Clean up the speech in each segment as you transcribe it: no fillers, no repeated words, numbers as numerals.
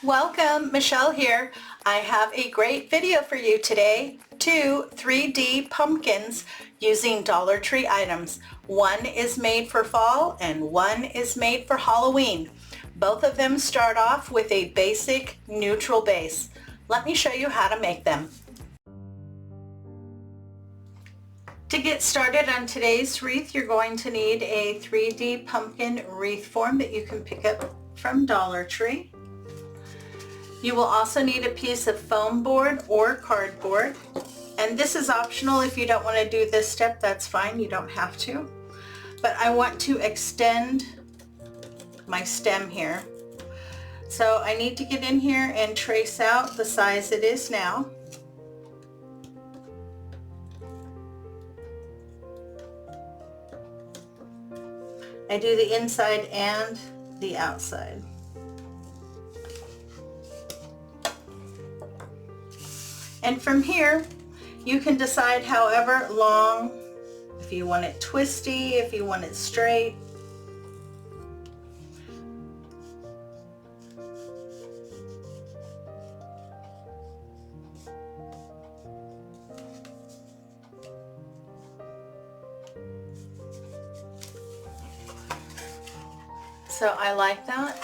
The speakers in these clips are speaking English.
Welcome, Michelle here. I have a great video for you today. 2 3D pumpkins using Dollar Tree items. One is made for fall and one is made for Halloween. Both of them start off with a basic neutral base. Let me show you how to make them. To get started on today's wreath, you're going to need a 3D pumpkin wreath form that you can pick up from Dollar Tree. You will also need a piece of foam board or cardboard, and this is optional. If you don't want to do this step, that's fine, you don't have to. But I want to extend my stem here. So I need to get in here and trace out the size it is now. I do the inside and the outside. And from here, you can decide however long, if you want it twisty, if you want it straight. So I like that.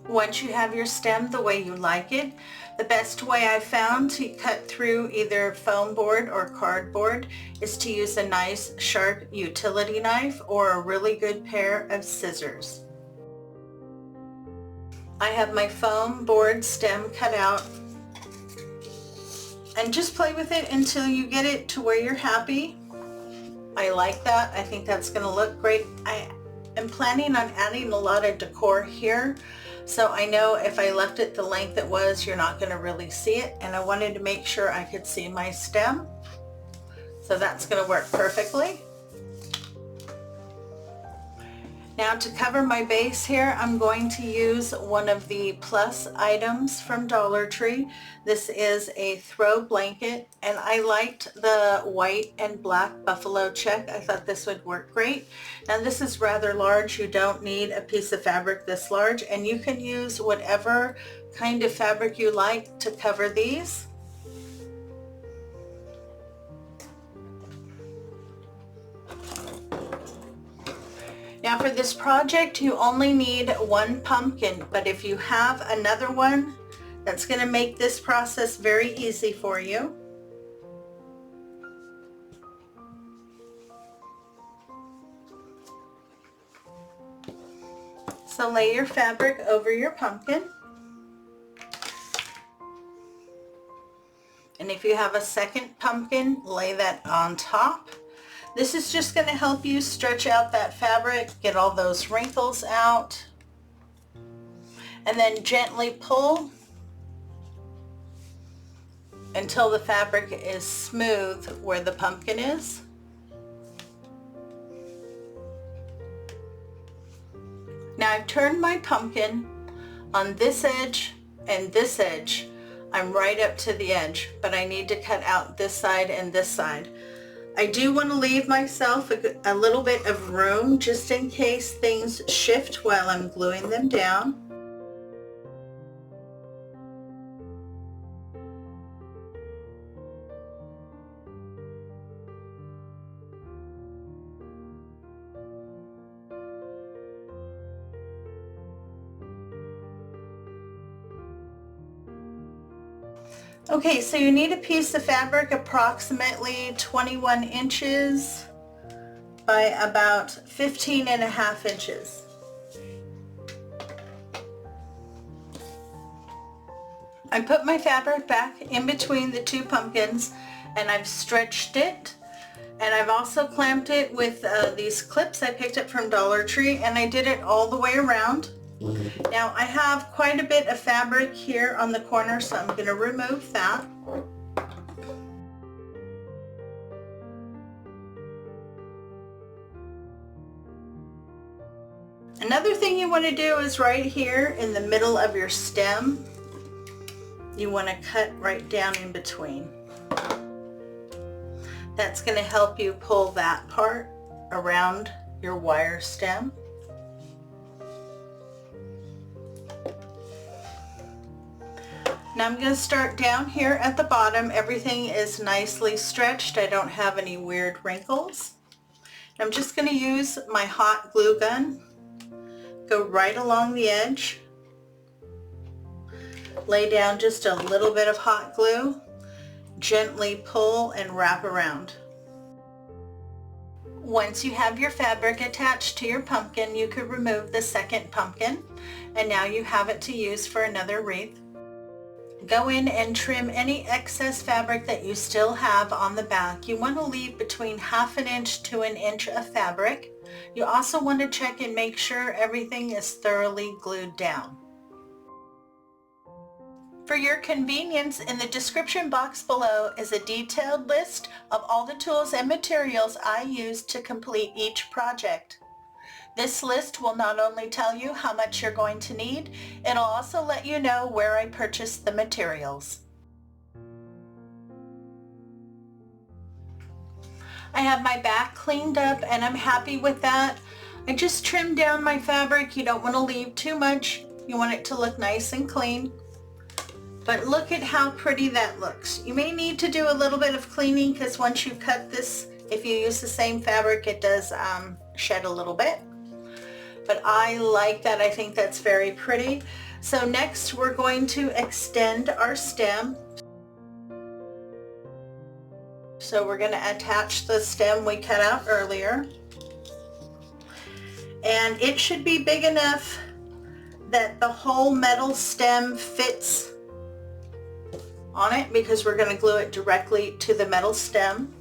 Once you have your stem the way you like it, the best way I've found to cut through either foam board or cardboard is to use a nice sharp utility knife or a really good pair of scissors. I have my foam board stem cut out, and just play with it until you get it to where you're happy. I like that. I think that's going to look great. I am planning on adding a lot of decor here. So I know if I left it the length it was, you're not going to really see it, and I wanted to make sure I could see my stem. So that's going to work perfectly. Now to cover my base here, I'm going to use one of the plus items from Dollar Tree. This is a throw blanket, and I liked the white and black buffalo check. I thought this would work great. Now this is rather large. You don't need a piece of fabric this large, and you can use whatever kind of fabric you like to cover these. Now for this project, you only need one pumpkin, but if you have another one, that's going to make this process very easy for you. So lay your fabric over your pumpkin. And if you have a second pumpkin, lay that on top. This is just going to help you stretch out that fabric, get all those wrinkles out, and then gently pull until the fabric is smooth where the pumpkin is. Now I've turned my pumpkin on this edge and this edge. I'm right up to the edge, but I need to cut out this side and this side. I do want to leave myself a little bit of room just in case things shift while I'm gluing them down. Okay, so you need a piece of fabric approximately 21 inches by about 15.5 inches. I put my fabric back in between the two pumpkins, and I've stretched it, and I've also clamped it with these clips I picked up from Dollar Tree, and I did it all the way around. Now I have quite a bit of fabric here on the corner, so I'm going to remove that. Another thing you want to do is right here in the middle of your stem, you want to cut right down in between. That's going to help you pull that part around your wire stem. Now I'm going to start down here at the bottom. Everything is nicely stretched. I don't have any weird wrinkles. I'm just going to use my hot glue gun. Go right along the edge. Lay down just a little bit of hot glue. Gently pull and wrap around. Once you have your fabric attached to your pumpkin, you could remove the second pumpkin, and now you have it to use for another wreath. Go in and trim any excess fabric that you still have on the back. You want to leave between 1/2 inch to 1 inch of fabric. You also want to check and make sure everything is thoroughly glued down. For your convenience, in the description box below is a detailed list of all the tools and materials I used to complete each project. This list will not only tell you how much you're going to need, it'll also let you know where I purchased the materials. I have my back cleaned up and I'm happy with that. I just trimmed down my fabric. You don't want to leave too much. You want it to look nice and clean. But look at how pretty that looks. You may need to do a little bit of cleaning because once you cut this, if you use the same fabric, it does shed a little bit. But I like that. I think that's very pretty. So next we're going to extend our stem. So we're going to attach the stem we cut out earlier. And it should be big enough that the whole metal stem fits on it because we're going to glue it directly to the metal stem.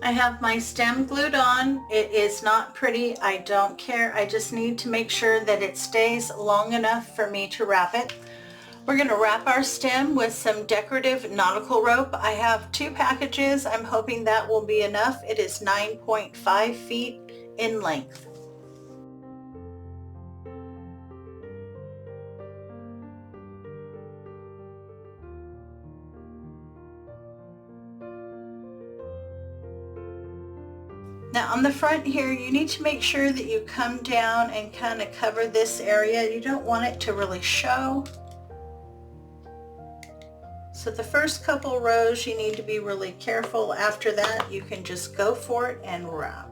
I have my stem glued on. It is not pretty. I don't care. I just need to make sure that it stays long enough for me to wrap it. We're going to wrap our stem with some decorative nautical rope. I have 2 packages. I'm hoping that will be enough. It is 9.5 feet in length. Now on the front here, you need to make sure that you come down and kind of cover this area. You don't want it to really show. So the first couple rows you need to be really careful. After that you can just go for it and wrap.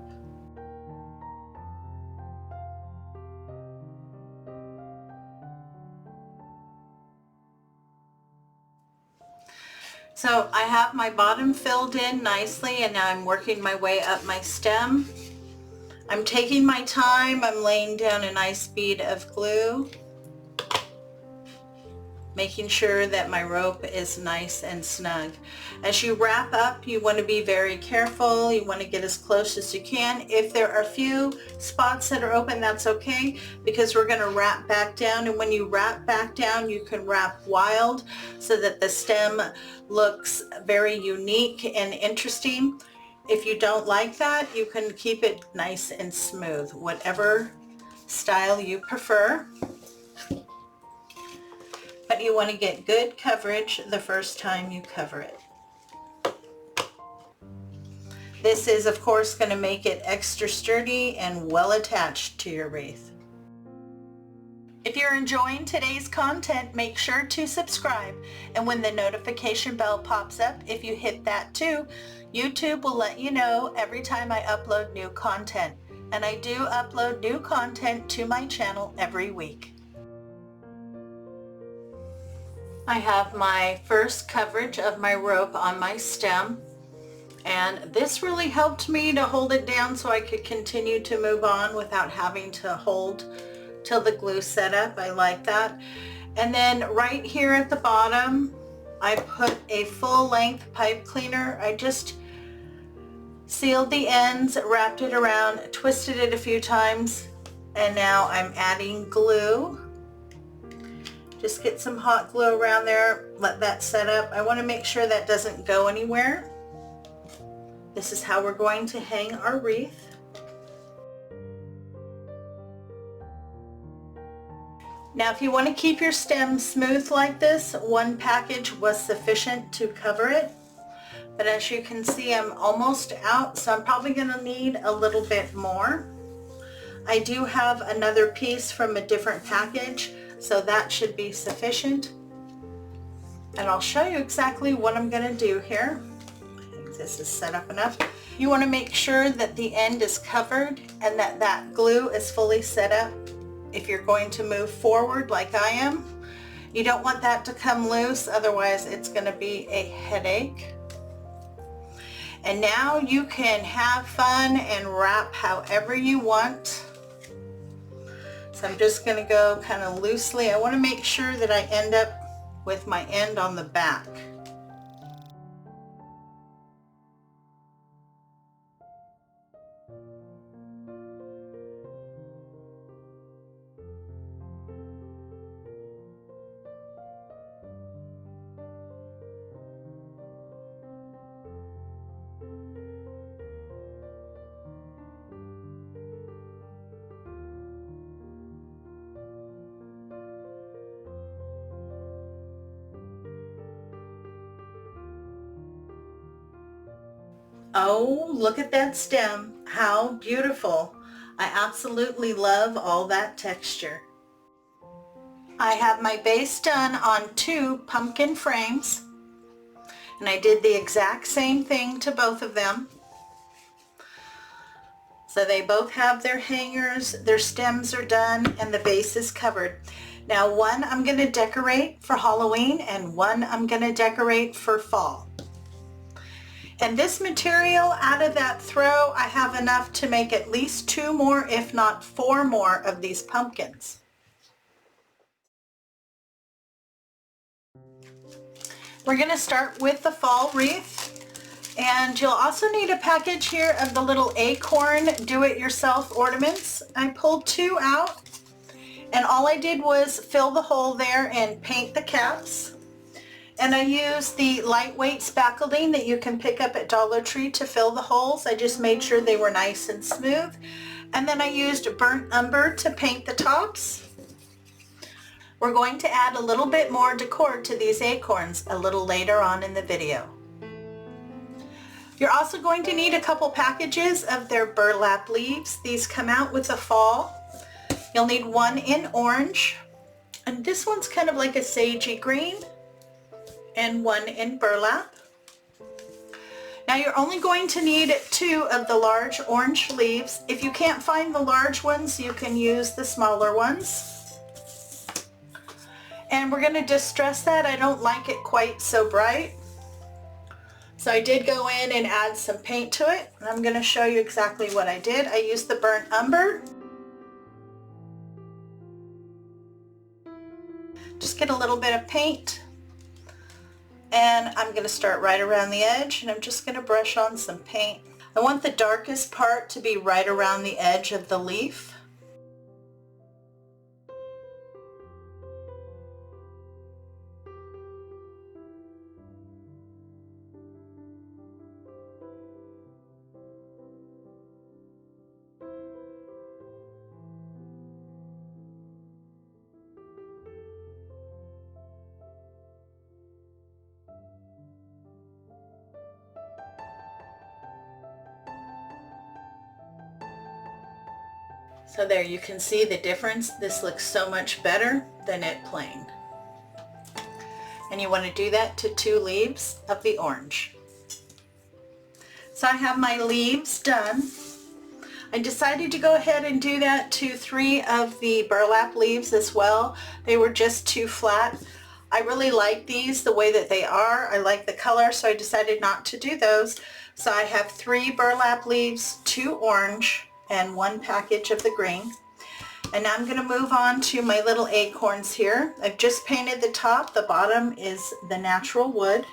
So I have my bottom filled in nicely and now I'm working my way up my stem. I'm taking my time. I'm laying down a nice bead of glue, making sure that my rope is nice and snug. As you wrap up, you want to be very careful. You want to get as close as you can. If there are a few spots that are open, that's okay because we're going to wrap back down. And when you wrap back down, you can wrap wild so that the stem looks very unique and interesting. If you don't like that, you can keep it nice and smooth, whatever style you prefer. But you want to get good coverage the first time you cover it. This is of course going to make it extra sturdy and well attached to your wreath. If you're enjoying today's content, make sure to subscribe, and when the notification bell pops up, if you hit that too, YouTube will let you know every time I upload new content. And I do upload new content to my channel every week. I have my first coverage of my rope on my stem, and this really helped me to hold it down so I could continue to move on without having to hold till the glue set up. I like that. And then right here at the bottom, I put a full length pipe cleaner. I just sealed the ends, wrapped it around, twisted it a few times, and now I'm adding glue. Just get some hot glue around there, let that set up. I want to make sure that doesn't go anywhere. This is how we're going to hang our wreath. Now if you want to keep your stem smooth like this, 1 package was sufficient to cover it. But as you can see, I'm almost out, so I'm probably going to need a little bit more. I do have another piece from a different package, so that should be sufficient. And I'll show you exactly what I'm going to do here. I think this is set up enough. You want to make sure that the end is covered and that that glue is fully set up. If you're going to move forward like I am, you don't want that to come loose, otherwise it's going to be a headache. And now you can have fun and wrap however you want. So I'm just going to go kind of loosely. I want to make sure that I end up with my end on the back. Oh, look at that stem. How beautiful. I absolutely love all that texture. I have my base done on 2 pumpkin frames, and I did the exact same thing to both of them. So they both have their hangers, their stems are done, and the base is covered. Now one I'm going to decorate for Halloween and one I'm going to decorate for fall. And this material, out of that throw, I have enough to make at least 2 more, if not 4 more of these pumpkins. We're going to start with the fall wreath. And you'll also need a package here of the little acorn do-it-yourself ornaments. I pulled 2 out, and all I did was fill the hole there and paint the caps. And I used the lightweight spaculine that you can pick up at Dollar Tree to fill the holes. I just made sure they were nice and smooth. And then I used burnt umber to paint the tops. We're going to add a little bit more decor to these acorns a little later on in the video. You're also going to need a couple packages of their burlap leaves. These come out with the fall. You'll need one in orange, and this one's kind of like a sagey green, and one in burlap. Now you're only going to need 2 of the large orange leaves. If you can't find the large ones, you can use the smaller ones. And we're going to distress that. I don't like it quite so bright. So I did go in and add some paint to it. And I'm going to show you exactly what I did. I used the burnt umber. Just get a little bit of paint. And I'm going to start right around the edge, and I'm just going to brush on some paint. I want the darkest part to be right around the edge of the leaf. So there, you can see the difference. This looks so much better than it plain. And you want to do that to 2 leaves of the orange. So I have my leaves done. I decided to go ahead and do that to 3 of the burlap leaves as well. They were just too flat. I really like these the way that they are. I like the color, so I decided not to do those. So I have 3 burlap leaves, 2 orange, and 1 package of the green. And now I'm going to move on to my little acorns here. I've just painted the top. The bottom is the natural wood.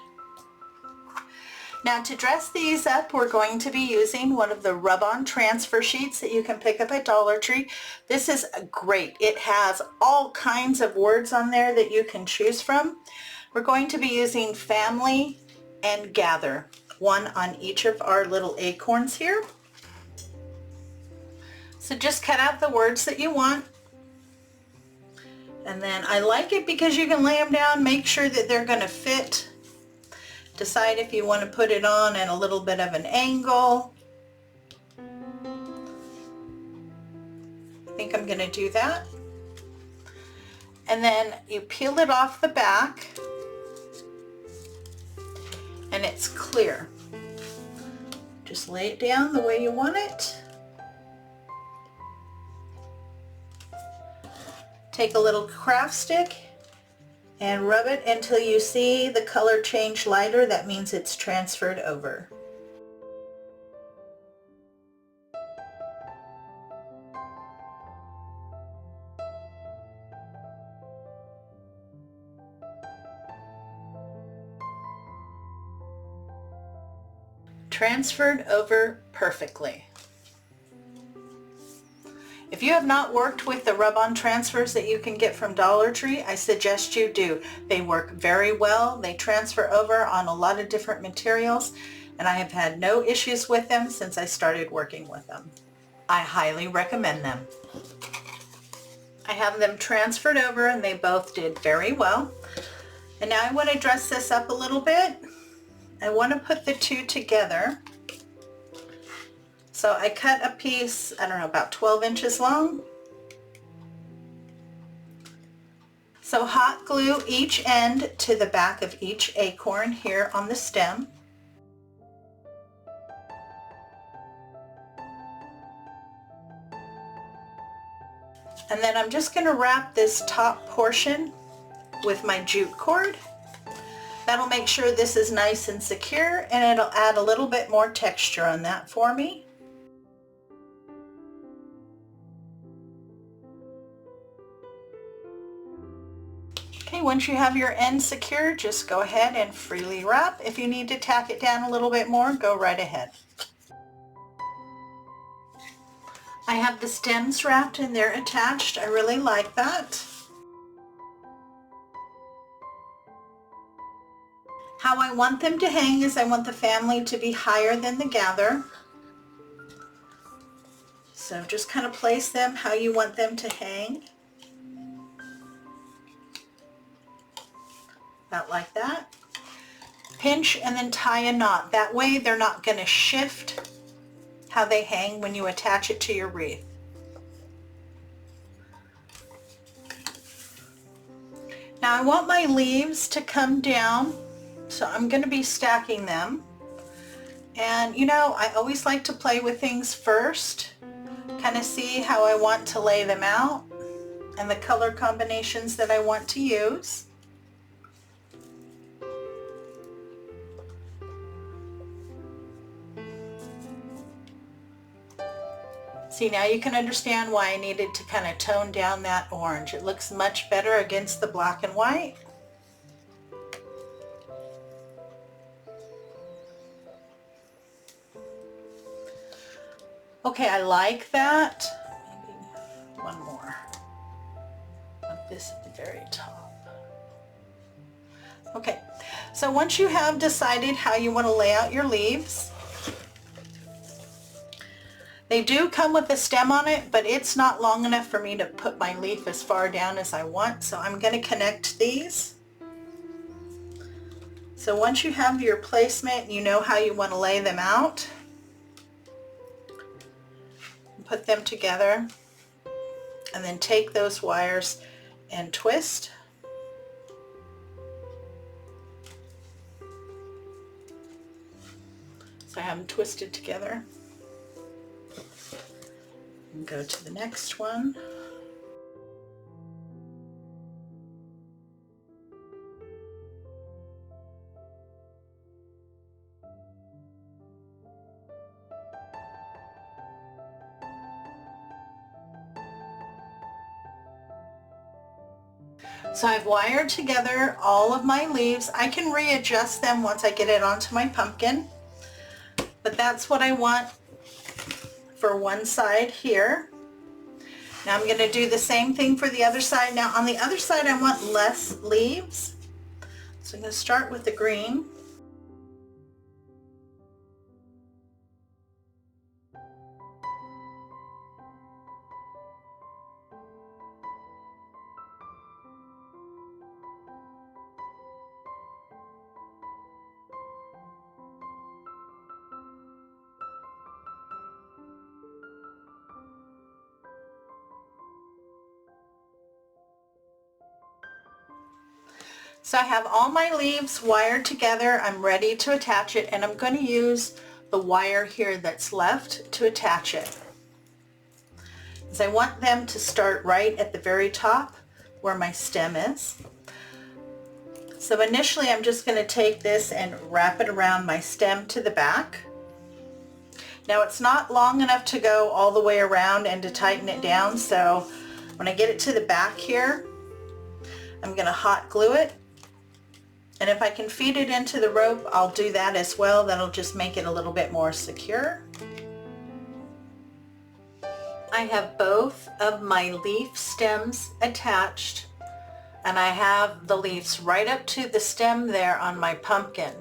Now to dress these up, we're going to be using one of the rub-on transfer sheets that you can pick up at Dollar Tree. This is great. It has all kinds of words on there that you can choose from. We're going to be using family and gather, 1 on each of our little acorns here. So just cut out the words that you want. And then I like it because you can lay them down, make sure that they're going to fit. Decide if you want to put it on at a little bit of an angle. I think I'm going to do that. And then you peel it off the back and it's clear. Just lay it down the way you want it. Take a little craft stick and rub it until you see the color change lighter. That means it's transferred over. Transferred over perfectly. If you have not worked with the rub-on transfers that you can get from Dollar Tree, I suggest you do. They work very well. They transfer over on a lot of different materials, and I have had no issues with them since I started working with them. I highly recommend them. I have them transferred over and they both did very well. And now I want to dress this up a little bit. I want to put the two together. So I cut a piece, I don't know, about 12 inches long. So hot glue each end to the back of each acorn here on the stem. And then I'm just going to wrap this top portion with my jute cord. That'll make sure this is nice and secure, and it'll add a little bit more texture on that for me. Okay, once you have your end secure, just go ahead and freely wrap. If you need to tack it down a little bit more, go right ahead. I have the stems wrapped and they're attached. I really like that. How I want them to hang is I want the family to be higher than the gather. So just kind of place them how you want them to hang. About like that. Pinch and then tie a knot. That way they're not going to shift how they hang when you attach it to your wreath. Now I want my leaves to come down, so I'm going to be stacking them. And you know, I always like to play with things first, kind of see how I want to lay them out and the color combinations that I want to use. See, now you can understand why I needed to kind of tone down that orange. It looks much better against the black and white. Okay, I like that. Maybe one more of this at the very top. Okay, so once you have decided how you want to lay out your leaves, they do come with a stem on it, but it's not long enough for me to put my leaf as far down as I want, so I'm going to connect these. So once you have your placement, you know how you want to lay them out. Put them together, and then take those wires and twist. So I have them twisted together. And go to the next one. So I've wired together all of my leaves. I can readjust them once I get it onto my pumpkin, but that's what I want for one side here. Now I'm going to do the same thing for the other side. Now on the other side I want less leaves, so I'm going to start with the green. So I have all my leaves wired together. I'm ready to attach it, and I'm going to use the wire here that's left to attach it. Because I want them to start right at the very top where my stem is. So initially I'm just going to take this and wrap it around my stem to the back. Now it's not long enough to go all the way around and to tighten it down, so when I get it to the back here, I'm going to hot glue it. And if I can feed it into the rope, I'll do that as well. That'll just make it a little bit more secure. I have both of my leaf stems attached, and I have the leaves right up to the stem there on my pumpkin.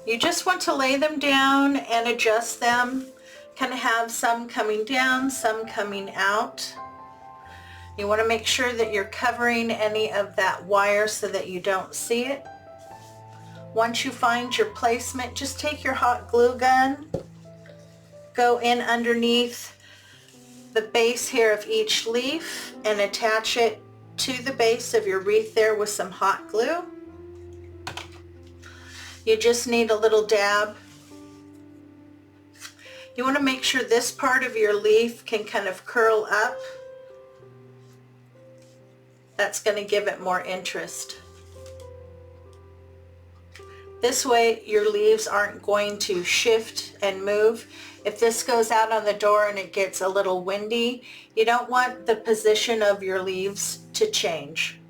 You just want to lay them down and adjust them. Kind of have some coming down, some coming out. You want to make sure that you're covering any of that wire so that you don't see it. Once you find your placement, just take your hot glue gun, go in underneath the base here of each leaf and attach it to the base of your wreath there with some hot glue. You just need a little dab. You want to make sure this part of your leaf can kind of curl up. That's going to give it more interest. This way your leaves aren't going to shift and move. If this goes out on the door and it gets a little windy, you don't want the position of your leaves to change.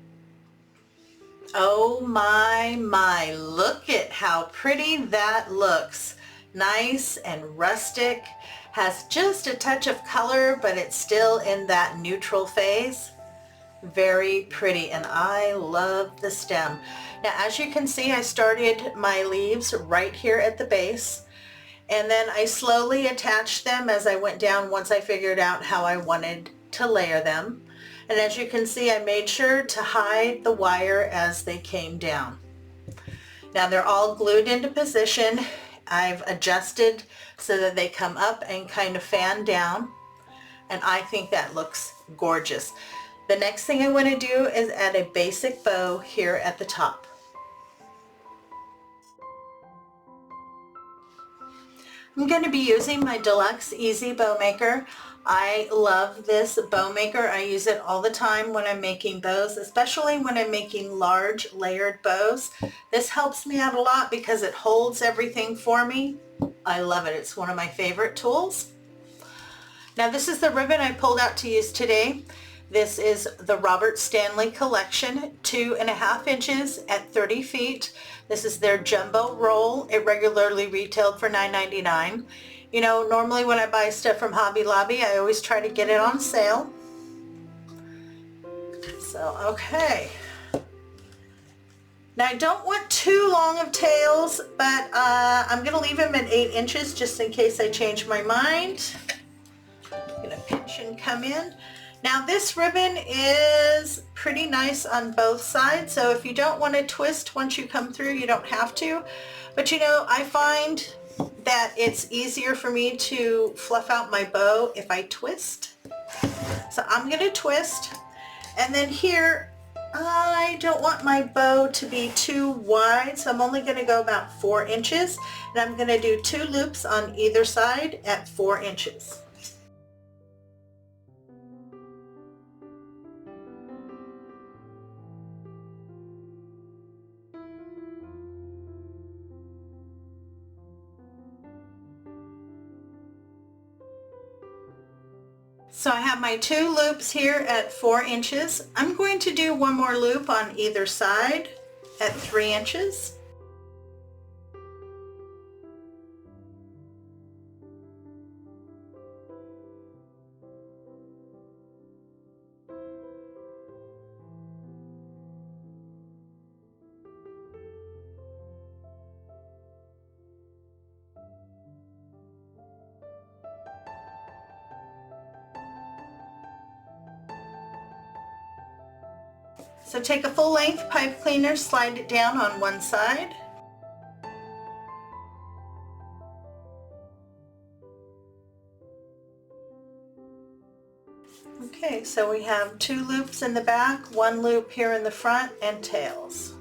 Oh my, look at how pretty that looks. Nice and rustic, has just a touch of color, but it's still in that neutral phase. Very pretty, and I love the stem. Now as you can see, I started my leaves right here at the base, and then I slowly attached them as I went down once I figured out how I wanted to layer them. And as you can see, I made sure to hide the wire as they came down. Now they're all glued into position. I've adjusted so that they come up and kind of fan down, and I think that looks gorgeous. The next thing I want to do is add a basic bow here at the top. I'm going to be using my Deluxe Easy Bow Maker. I love this bow maker. I use it all the time when I'm making bows, especially when I'm making large layered bows. This helps me out a lot because it holds everything for me. I love it. It's one of my favorite tools. Now this is the ribbon I pulled out to use today. This is the Robert Stanley collection, 2.5 inches at 30 feet. This is their jumbo roll. It regularly retailed for $9.99. You know, normally when I buy stuff from Hobby Lobby, I always try to get it on sale. So, okay. Now I don't want too long of tails, but I'm going to leave them at 8 inches just in case I change my mind. I'm going to pinch and come in. Now this ribbon is pretty nice on both sides, so if you don't want to twist once you come through, you don't have to. But you know, I find that it's easier for me to fluff out my bow if I twist. So I'm going to twist, and then here I don't want my bow to be too wide, so I'm only going to go about 4 inches, and I'm going to do 2 loops on either side at 4 inches. So I have my 2 loops here at 4 inches. I'm going to do one more loop on either side at 3 inches. So take a full length pipe cleaner, slide it down on one side. Okay, so we have 2 loops in the back, 1 loop here in the front, and tails.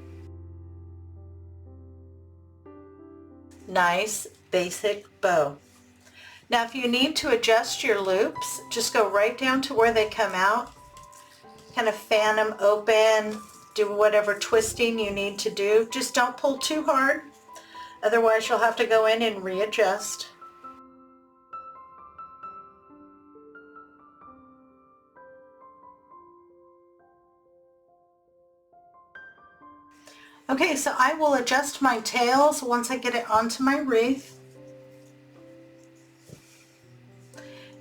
Nice basic bow. Now if you need to adjust your loops, just go right down to where they come out, kind of fan them open, do whatever twisting you need to do. Just don't pull too hard, otherwise you'll have to go in and readjust. Okay, so I will adjust my tails once I get it onto my wreath.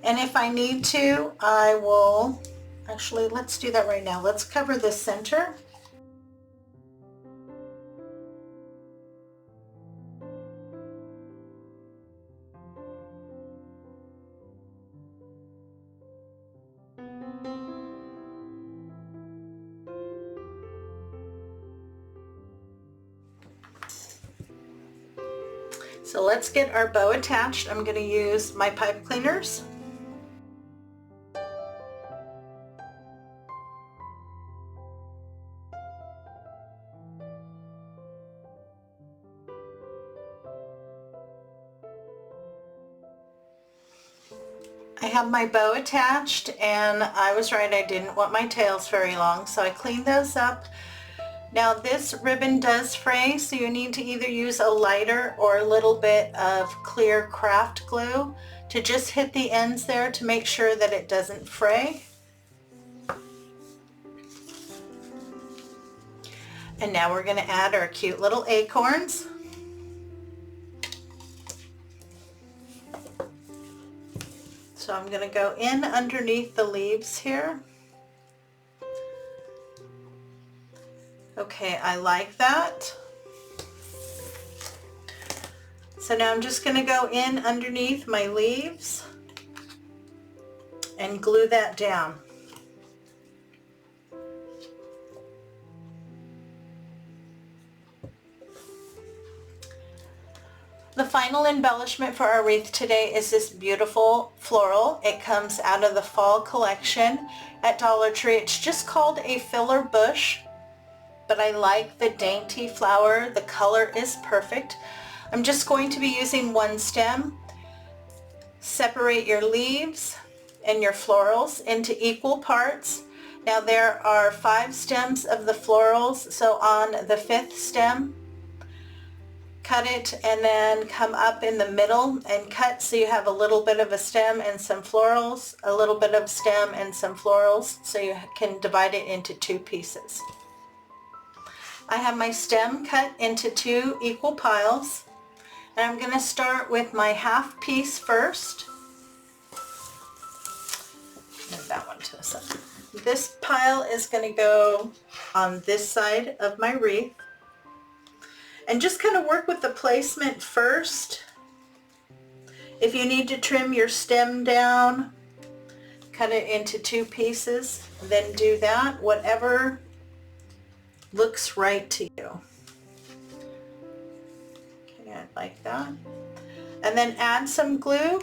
And if I need to, I will, actually let's do that right now. Let's cover the center. So let's get our bow attached. I'm going to use my pipe cleaners. I have my bow attached, and I was right, I didn't want my tails very long, so I cleaned those up. Now this ribbon does fray, so you need to either use a lighter or a little bit of clear craft glue to just hit the ends there to make sure that it doesn't fray. And now we're going to add our cute little acorns. So I'm going to go in underneath the leaves here. Okay, I like that. So now I'm just going to go in underneath my leaves and glue that down. The final embellishment for our wreath today is this beautiful floral. It comes out of the fall collection at Dollar Tree. It's just called a filler bush, but I like the dainty flower. The color is perfect. I'm just going to be using 1 stem. Separate your leaves and your florals into equal parts. Now there are 5 stems of the florals, so on the 5th stem, cut it and then come up in the middle and cut so you have a little bit of a stem and some florals, a little bit of stem and some florals, so you can divide it into 2 pieces. I have my stem cut into 2 equal piles, and I'm going to start with my half piece first. Move that one to the side. This pile is going to go on this side of my wreath. And just kind of work with the placement first. If you need to trim your stem down, cut it into 2 pieces, then do that, whatever looks right to you. Okay, I like that. And then add some glue.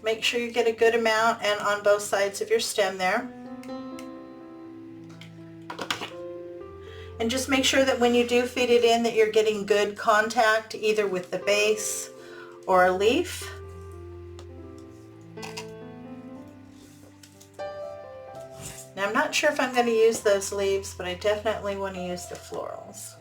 Make sure you get a good amount and on both sides of your stem there. And just make sure that when you do feed it in that you're getting good contact either with the base or a leaf. Now I'm not sure if I'm going to use those leaves, but I definitely want to use the florals.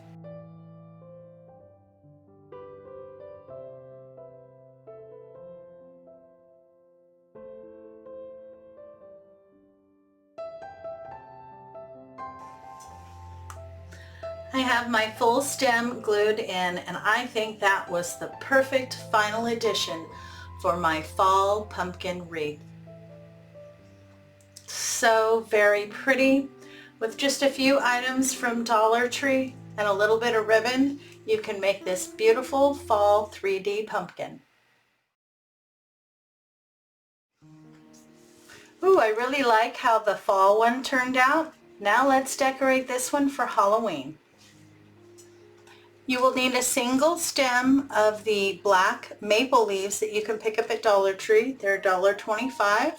I have my full stem glued in, and I think that was the perfect final addition for my fall pumpkin wreath. So very pretty. With just a few items from Dollar Tree and a little bit of ribbon, you can make this beautiful fall 3D pumpkin. Ooh, I really like how the fall one turned out. Now let's decorate this one for Halloween. You will need a single stem of the black maple leaves that you can pick up at Dollar Tree. They're $1.25.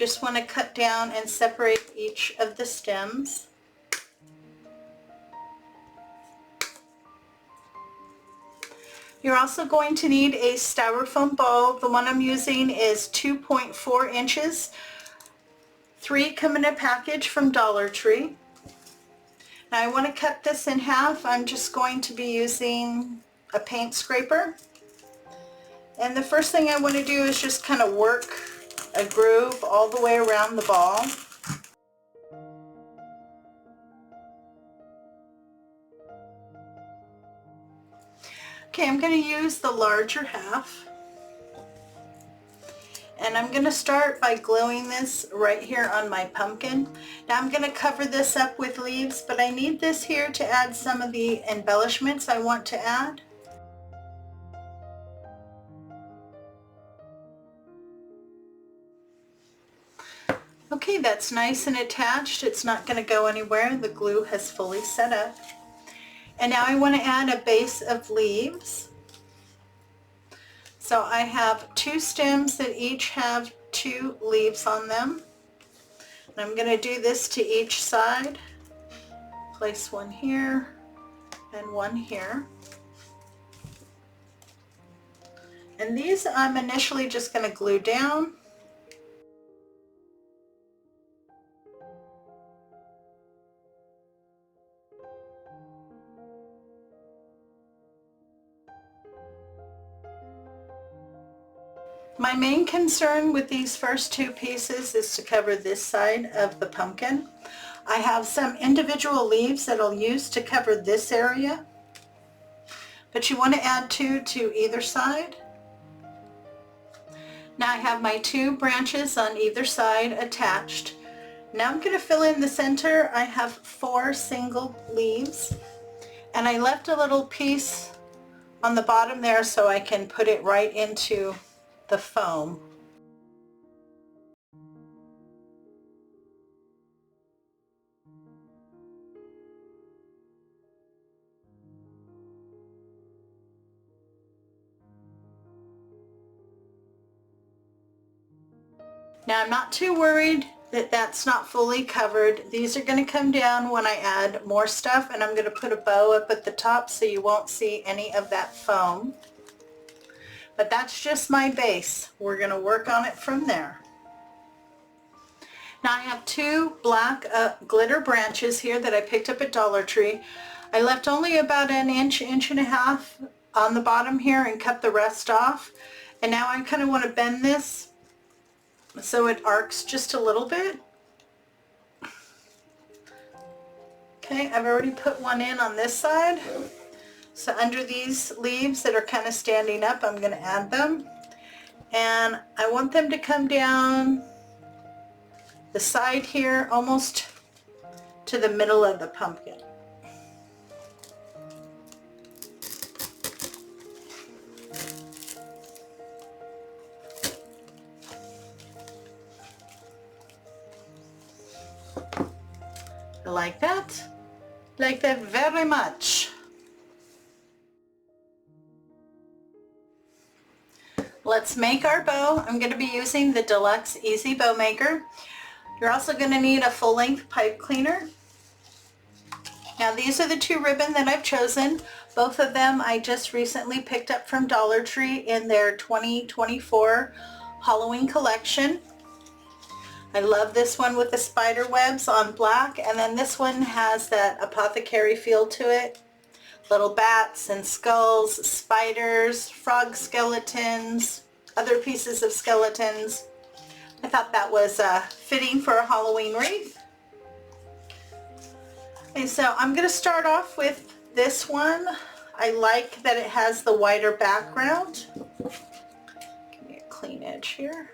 Just want to cut down and separate each of the stems. You're also going to need a styrofoam bowl. The one I'm using is 2.4 inches. 3 come in a package from Dollar Tree. Now I want to cut this in half. I'm just going to be using a paint scraper. And the first thing I want to do is just kind of work a groove all the way around the ball. Okay, I'm going to use the larger half. And I'm going to start by gluing this right here on my pumpkin. Now I'm going to cover this up with leaves, but I need this here to add some of the embellishments I want to add. Okay, that's nice and attached. It's not going to go anywhere. The glue has fully set up. And now I want to add a base of leaves. So I have 2 stems that each have 2 leaves on them. And I'm going to do this to each side. Place one here and one here. And these I'm initially just going to glue down. My main concern with these first 2 pieces is to cover this side of the pumpkin. I have some individual leaves that I'll use to cover this area, but you want to add 2 to either side. Now I have my 2 branches on either side attached. Now I'm going to fill in the center. I have 4 single leaves, and I left a little piece on the bottom there so I can put it right into the foam. Now I'm not too worried that that's not fully covered. These are going to come down when I add more stuff, and I'm going to put a bow up at the top so you won't see any of that foam. But that's just my base. We're going to work on it from there. Now I have 2 black glitter branches here that I picked up at Dollar Tree. I left only about an inch, inch and a half on the bottom here and cut the rest off. And now I kind of want to bend this so it arcs just a little bit. Okay, I've already put one in on this side. So under these leaves that are kind of standing up, I'm going to add them. And I want them to come down the side here almost to the middle of the pumpkin. I like that very much. Let's make our bow. I'm going to be using the Deluxe Easy Bow Maker. You're also going to need a full-length pipe cleaner. Now these are the 2 ribbon that I've chosen. Both of them I just recently picked up from Dollar Tree in their 2024 Halloween collection. I love this one with the spider webs on black, and then this one has that apothecary feel to it. Little bats and skulls, spiders, frog skeletons, other pieces of skeletons. I thought that was fitting for a Halloween wreath. Okay, so I'm going to start off with this one. I like that it has the wider background. Give me a clean edge here.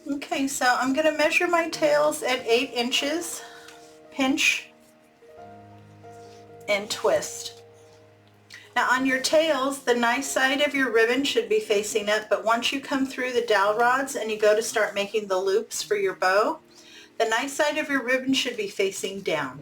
Okay, so I'm going to measure my tails at 8 inches, pinch, and twist. Now on your tails, the nice side of your ribbon should be facing up, but once you come through the dowel rods and you go to start making the loops for your bow, the nice side of your ribbon should be facing down.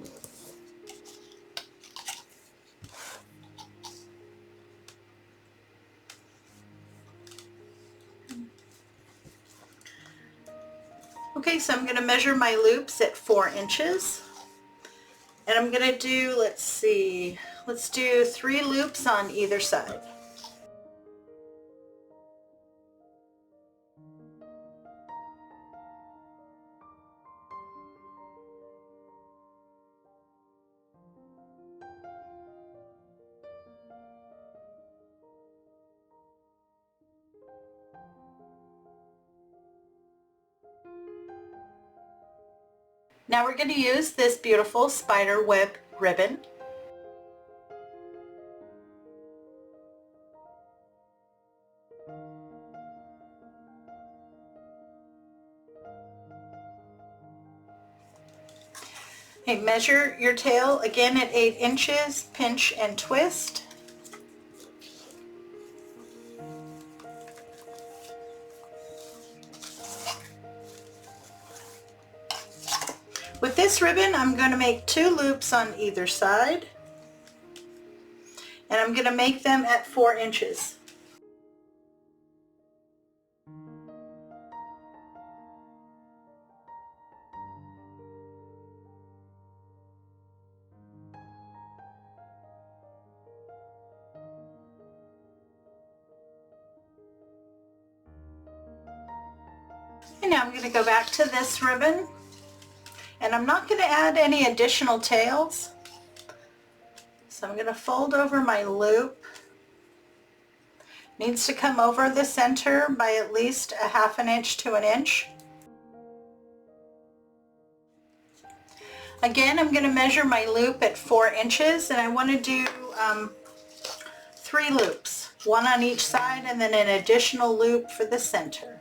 Okay, so I'm going to measure my loops at 4 inches. And I'm going to do, let's do 3 loops on either side. Now we're going to use this beautiful spider web ribbon. Okay, measure your tail again at 8 inches, pinch and twist. With this ribbon, I'm going to make 2 loops on either side, and I'm going to make them at 4 inches. And now I'm going to go back to this ribbon, and I'm not going to add any additional tails. So I'm going to fold over my loop. Needs to come over the center by at least a 1/2 inch to 1 inch. Again, I'm going to measure my loop at 4 inches, and I want to do 3 loops, 1 on each side and then an additional loop for the center.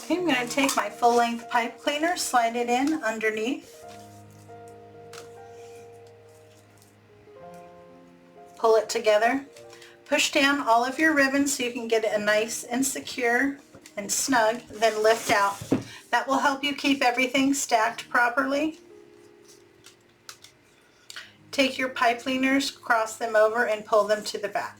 Okay, I'm going to take my full-length pipe cleaner, slide it in underneath, pull it together, push down all of your ribbons so you can get it nice and secure and snug, then lift out. That will help you keep everything stacked properly. Take your pipe cleaners, cross them over, and pull them to the back.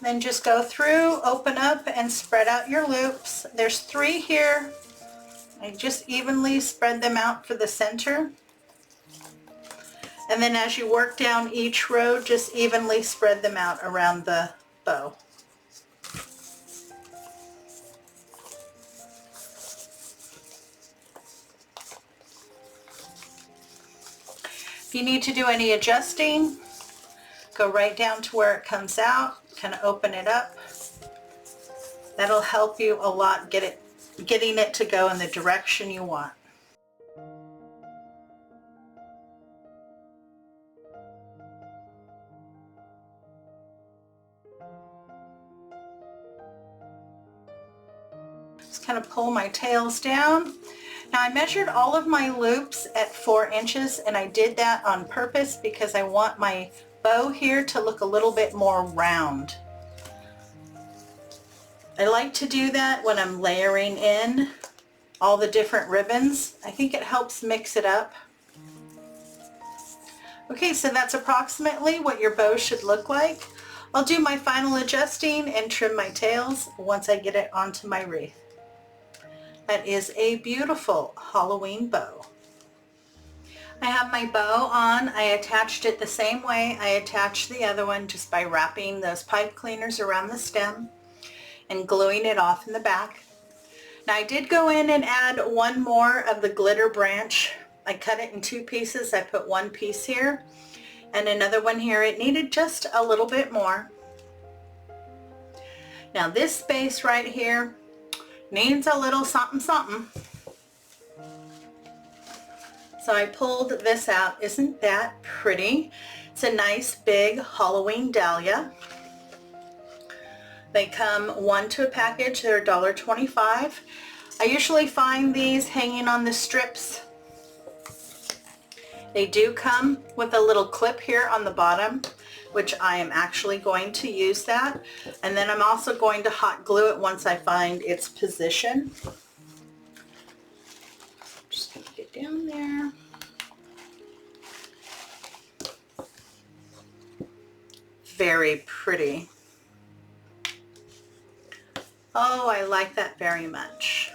Then just go through, open up, and spread out your loops. There's 3 here. I just evenly spread them out for the center. And then as you work down each row, just evenly spread them out around the bow. If you need to do any adjusting, go right down to where it comes out, kind of open it up. That'll help you a lot getting it to go in the direction you want. Just kind of pull my tails down. Now I measured all of my loops at 4 inches, and I did that on purpose because I want my bow here to look a little bit more round. I like to do that when I'm layering in all the different ribbons. I think it helps mix it up. Okay, so that's approximately what your bow should look like. I'll do my final adjusting and trim my tails once I get it onto my wreath. That is a beautiful Halloween bow. I have my bow on. I attached it the same way I attached the other one, just by wrapping those pipe cleaners around the stem and gluing it off in the back. Now I did go in and add 1 more of the glitter branch. I cut it in 2 pieces. I put 1 piece here and another one here. It needed just a little bit more. Now this space right here needs a little something something. So I pulled this out. Isn't that pretty? It's a nice big Halloween dahlia. They come 1 to a package. They're $1.25. I usually find these hanging on the strips They do come with a little clip here on the bottom, which I am actually going to use that. And then I'm also going to hot glue it once I find its position. Just going to get down there. Very pretty. Oh, I like that very much.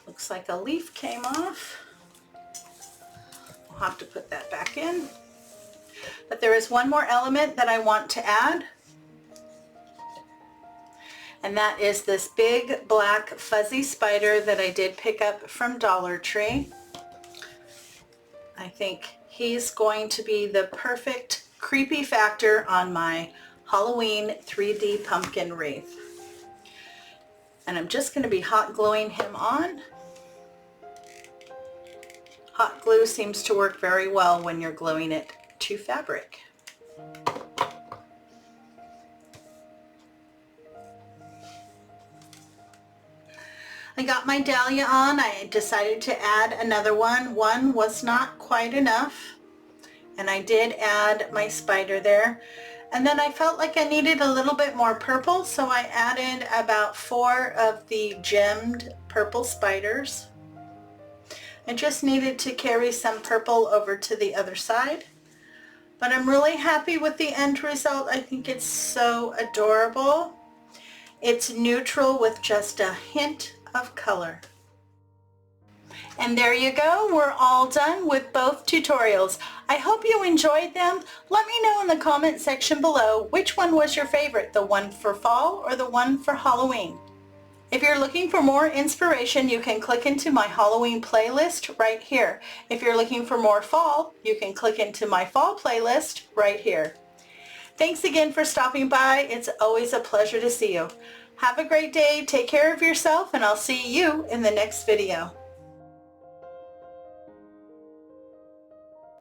Looks like a leaf came off. I'll have to put that back in. But there is one more element that I want to add. And that is this big black fuzzy spider that I did pick up from Dollar Tree. I think he's going to be the perfect creepy factor on my Halloween 3D pumpkin wreath. And I'm just going to be hot gluing him on. Hot glue seems to work very well when you're gluing it to fabric. I got my dahlia on. I decided to add another one. One was not quite enough, and I did add my spider there. And then I felt like I needed a little bit more purple, so I added about 4 of the gemmed purple spiders. I just needed to carry some purple over to the other side. But I'm really happy with the end result. I think it's so adorable. It's neutral with just a hint of color. And there you go. We're all done with both tutorials. I hope you enjoyed them. Let me know in the comment section below which one was your favorite, the one for fall or the one for Halloween. If you're looking for more inspiration, you can click into my Halloween playlist right here. If you're looking for more fall, you can click into my fall playlist right here. Thanks again for stopping by. It's always a pleasure to see you. Have a great day, take care of yourself, and I'll see you in the next video.